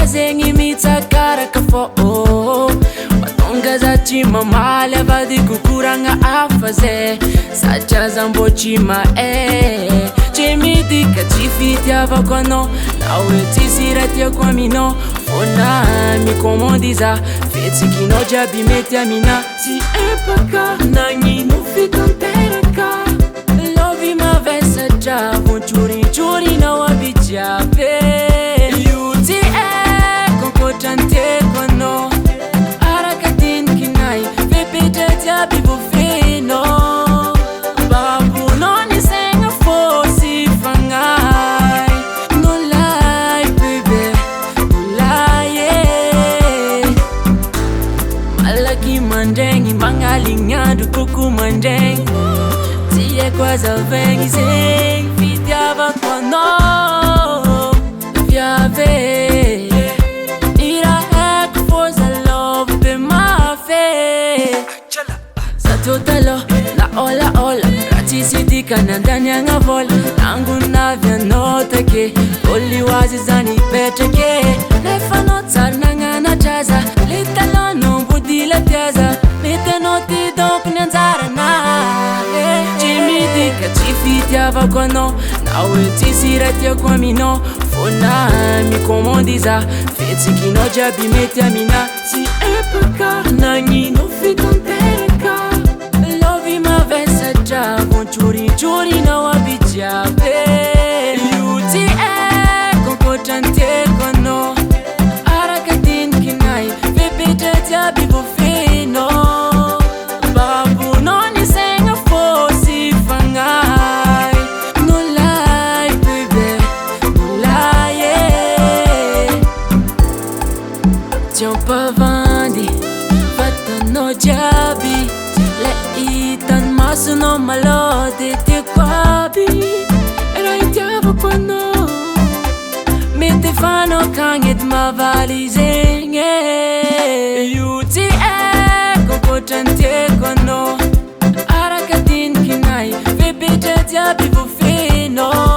Ezegny mitsakaraka fô matonga za tsy mamaly avady kokoragna hafa zay satria za mbô tsy mahay tsy midika tsy fitiavako anao na hoe tsisy raha tiako aminao fôna mikomandy za fihetsikinao jiaby mety amina tsy empaka nagnino fitanteraka lovy mavesa satria vontsoritsorinao aby jiaby Mangalinhado pouco mandem se é quase a vem sem fitiava com nós via ver ira é que fosse love be ma fe sa totalo la ola rati siti kanandani anga vol anguna via nota ke oli wazi zani better ke le fanot sarnanga na jaza litalo no budila tiaza metenoti donc nanzarana Jimmy dika tsy fitiavako anao na hoe tsisy raha tiako aminao fôna mikomandy za fihetsikinao jiaby mety amina tsy empaka nagnino fitanteraka lovy mavesa satria vontsoritsorinao aby jiaby io tsy haiko ankoatran'ny tiako anao araka dinikinay fepetra jiaby voafenao Pavandi fatano jiaby le hitan masonao malody ty koaby raha itiavako anao mety fanao kagny edy mavaly zegny io tsy haiko ankoatran'ny tiako anao araka dinikinay fepetra jiaby voafenao